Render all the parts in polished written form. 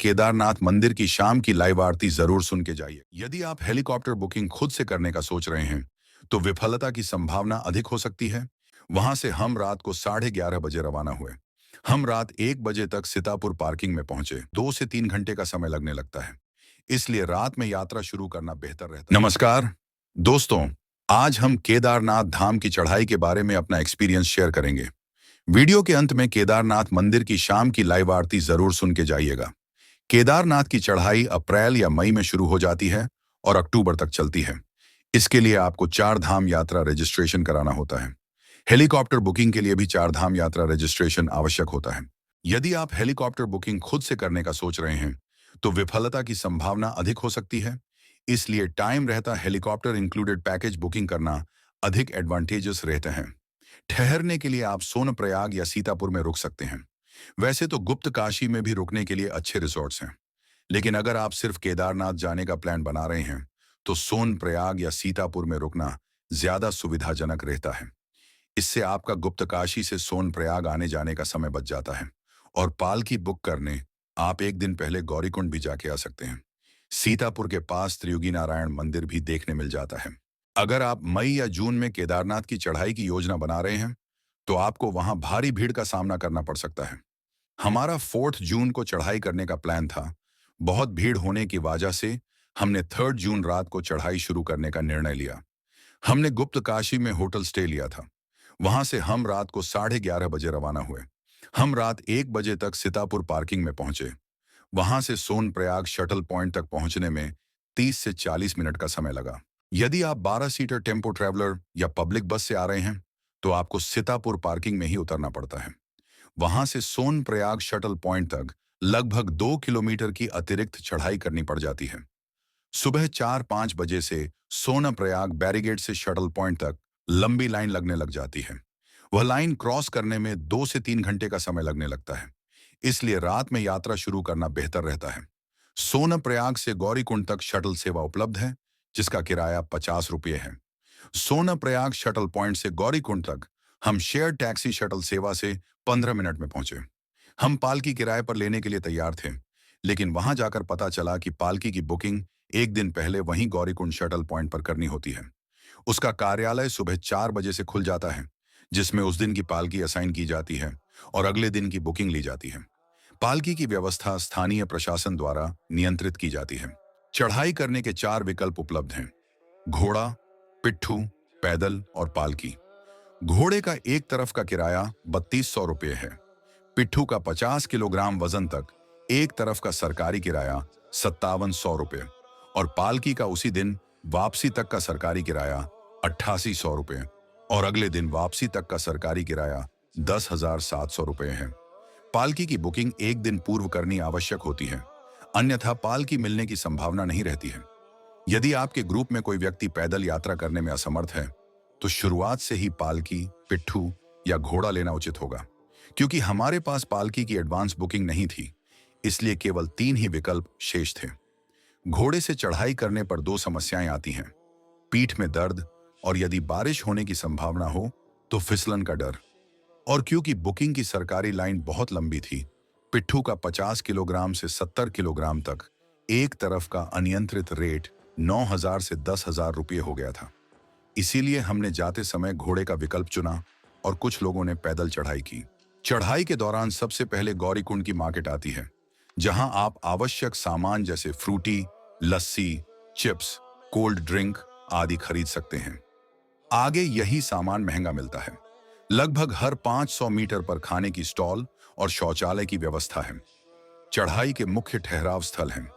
केदारनाथ मंदिर की शाम की लाइव आरती जरूर सुन के जाइए। यदि आप हेलीकॉप्टर बुकिंग खुद से करने का सोच रहे हैं तो विफलता की संभावना अधिक हो सकती है। वहां से हम रात को 11:30 बजे रवाना हुए। हम रात 1 बजे तक सीतापुर पार्किंग में पहुंचे। 2 से 3 घंटे का समय लगने लगता है, इसलिए रात में यात्रा शुरू करना बेहतर रहता है। नमस्कार दोस्तों, आज हम केदारनाथ धाम की चढ़ाई के बारे में अपना एक्सपीरियंस शेयर करेंगे। वीडियो के अंत में केदारनाथ मंदिर की शाम की लाइव आरती जरूर सुन के जाइएगा। केदारनाथ की चढ़ाई अप्रैल या मई में शुरू हो जाती है और अक्टूबर तक चलती है। इसके लिए आपको चार धाम यात्रा रजिस्ट्रेशन कराना होता है। हेलीकॉप्टर बुकिंग के लिए भी चार धाम यात्रा रजिस्ट्रेशन आवश्यक होता है। यदि आप हेलीकॉप्टर बुकिंग खुद से करने का सोच रहे हैं तो विफलता की संभावना अधिक हो सकती है, इसलिए टाइम रहता हेलीकॉप्टर इंक्लूडेड पैकेज बुकिंग करना अधिक एडवांटेजेस रहते हैं। ठहरने के लिए आप सोनप्रयाग या सीतापुर में रुक सकते हैं। वैसे तो गुप्त काशी में भी रुकने के लिए अच्छे रिसोर्ट्स हैं, लेकिन अगर आप सिर्फ केदारनाथ जाने का प्लान बना रहे हैं तो सोनप्रयाग या सीतापुर में रुकना ज्यादा सुविधाजनक रहता है। इससे आपका गुप्त काशी से सोनप्रयाग आने जाने का समय बच जाता है और पालकी बुक करने आप एक दिन पहले गौरीकुंड भी जाके आ सकते हैं। सीतापुर के पास त्रियुगी नारायण मंदिर भी देखने मिल जाता है। अगर आप मई या जून में केदारनाथ की चढ़ाई की योजना बना रहे हैं तो आपको वहां भारी भीड़ का सामना करना पड़ सकता है। हमारा 4 जून को चढ़ाई करने का प्लान था। बहुत भीड़ होने की वजह से हमने 3 जून रात को चढ़ाई शुरू करने का निर्णय लिया। हमने गुप्त काशी में होटल स्टे लिया था। वहां से हम रात को 11:30 बजे रवाना हुए। हम रात 1 बजे तक सीतापुर पार्किंग में पहुंचे। वहां से सोनप्रयाग शटल पॉइंट तक पहुंचने में 30 से 40 मिनट का समय लगा। यदि आप 12 सीटर टेम्पो ट्रैवलर या पब्लिक बस से आ रहे हैं तो आपको सीतापुर पार्किंग में ही उतरना पड़ता है। वहां से सोनप्रयाग शटल पॉइंट तक लगभग 2 किलोमीटर की अतिरिक्त चढ़ाई करनी पड़ जाती है। सुबह 4-5 बजे से सोनप्रयाग बैरिगेड से शटल पॉइंट तक लंबी लाइन लगने लग जाती है। वह लाइन क्रॉस करने में 2 से 3 घंटे का समय लगने लगता है, इसलिए रात में यात्रा शुरू करना बेहतर रहता है। सोनप्रयाग से गौरीकुंड तक शटल सेवा उपलब्ध है, जिसका किराया 50 रुपये है। सोनप्रयाग शटल पॉइंट से गौरीकुंड तक हम शेयर टैक्सी शटल सेवा से 15 मिनट में पहुंचे। हम पालकी किराए पर लेने के लिए तैयार थे, लेकिन वहां जाकर पता चला कि पालकी की बुकिंग एक दिन पहले वहीं गौरीकुंड शटल पॉइंट पर करनी होती है। उसका कार्यालय सुबह 4 बजे से खुल जाता है, जिसमें उस दिन की पालकी असाइन की जाती है और अगले दिन की बुकिंग ली जाती है। पालकी की व्यवस्था स्थानीय प्रशासन द्वारा नियंत्रित की जाती है। चढ़ाई करने के 4 विकल्प उपलब्ध हैं: घोड़ा, पिट्ठू, पैदल और पालकी। घोड़े का एक तरफ का किराया 3200 रुपये है। पिट्ठू का 50 किलोग्राम वजन तक एक तरफ का सरकारी किराया 5700 रुपये और पालकी का उसी दिन वापसी तक का सरकारी किराया 8800 रुपये और अगले दिन वापसी तक का सरकारी किराया 10,700 रुपये है। पालकी की बुकिंग एक दिन पूर्व करनी आवश्यक होती है, अन्यथा पालकी मिलने की संभावना नहीं रहती है। यदि आपके ग्रुप में कोई व्यक्ति पैदल यात्रा करने में असमर्थ है तो शुरुआत से ही पालकी, पिट्ठू या घोड़ा लेना उचित होगा। क्योंकि हमारे पास पालकी की एडवांस बुकिंग नहीं थी, इसलिए केवल 3 ही विकल्प शेष थे। घोड़े से चढ़ाई करने पर 2 समस्याएं आती हैं: पीठ में दर्द और यदि बारिश होने की संभावना हो तो फिसलन का डर। और क्योंकि बुकिंग की सरकारी लाइन बहुत लंबी थी, पिट्ठू का 50 किलोग्राम से 70 किलोग्राम तक एक तरफ का अनियंत्रित रेट 9,000 से 10,000 रुपये हो गया था। इसीलिए हमने जाते समय घोड़े का विकल्प चुना और कुछ लोगों ने पैदल चढ़ाई की। चढ़ाई के दौरान सबसे पहले गौरीकुंड की मार्केट आती है, जहां आप आवश्यक सामान जैसे फ्रूटी, लस्सी, चिप्स, कोल्ड ड्रिंक आदि खरीद सकते हैं। आगे यही सामान महंगा मिलता है। लगभग हर 500 मीटर पर खाने की स्टॉल और शौचालय की व्यवस्था है। चढ़ाई के मुख्य ठहराव स्थल हैं: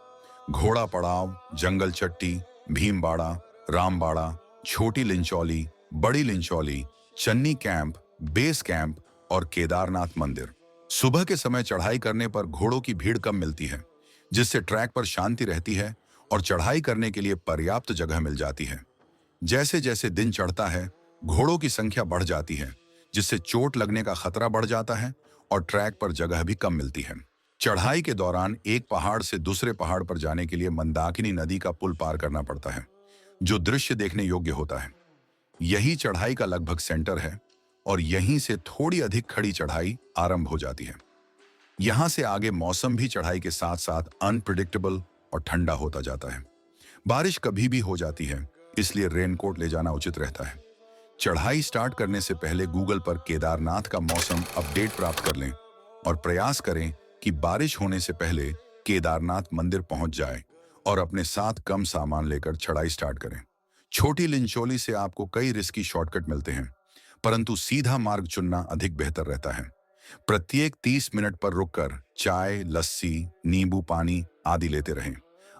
घोड़ा पड़ाव, जंगल चट्टी, भीमबाड़ा, रामबाड़ा, छोटी लिंचौली, बड़ी Linchauli, Channi camp, base camp और केदारनाथ मंदिर। सुबह के समय चढ़ाई करने पर घोड़ों की भीड़ कम मिलती है, जिससे ट्रैक पर शांति रहती है और चढ़ाई करने के लिए पर्याप्त जगह मिल जाती है। जैसे जैसे दिन चढ़ता है, घोड़ों की संख्या बढ़ जाती है, जिससे चोट लगने का खतरा बढ़ जाता है और ट्रैक पर जगह भी कम मिलती है। चढ़ाई के दौरान एक पहाड़ से दूसरे पहाड़ पर जाने के लिए मंदाकिनी नदी का पुल पार करना पड़ता है, जो दृश्य देखने योग्य होता है। यही चढ़ाई का लगभग सेंटर है और यहीं से थोड़ी अधिक खड़ी चढ़ाई आरंभ हो जाती है। यहाँ से आगे मौसम भी चढ़ाई के साथ साथ अनप्रिडिक्टेबल और ठंडा होता जाता है। बारिश कभी भी हो जाती है, इसलिए रेनकोट ले जाना उचित रहता है। चढ़ाई स्टार्ट करने से पहले गूगल पर केदारनाथ का मौसम अपडेट प्राप्त कर लें और प्रयास करें कि बारिश होने से पहले केदारनाथ मंदिर पहुंच जाए और अपने साथ कम सामान लेकर चढ़ाई स्टार्ट करें। छोटी लिंचोली से आपको कई रिस्की शॉर्टकट मिलते हैं, परंतु सीधा मार्ग चुनना अधिक बेहतर रहता है। प्रत्येक 30 मिनट पर रुककर चाय, लस्सी, नींबू पानी आदि लेते रहें,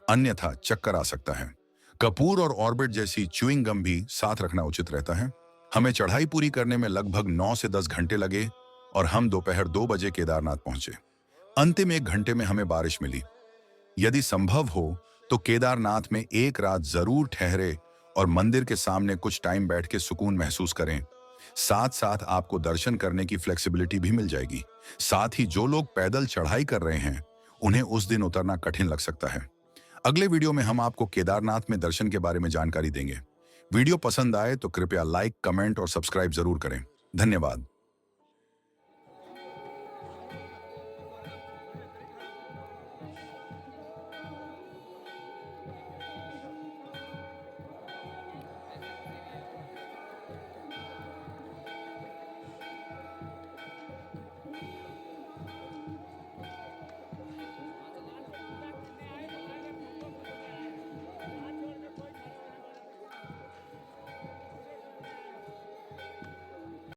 अन्यथा चक्कर आ सकता है। कपूर और ऑर्बिट जैसी च्युइंग गम भी साथ रखना उचित रहता है। हमें चढ़ाई पूरी करने में लगभग 9 से 10 घंटे लगे और हम दोपहर 2 बजे केदारनाथ पहुंचे। अंतिम 1 घंटे में हमें बारिश मिली। यदि संभव हो तो केदारनाथ में एक रात जरूर ठहरे और मंदिर के सामने कुछ टाइम बैठ के सुकून महसूस करें। साथ साथ आपको दर्शन करने की फ्लेक्सिबिलिटी भी मिल जाएगी। साथ ही जो लोग पैदल चढ़ाई कर रहे हैं, उन्हें उस दिन उतरना कठिन लग सकता है। अगले वीडियो में हम आपको केदारनाथ में दर्शन के बारे में जानकारी देंगे। वीडियो पसंद आए तो कृपया लाइक, कमेंट और सब्सक्राइब जरूर करें। धन्यवाद।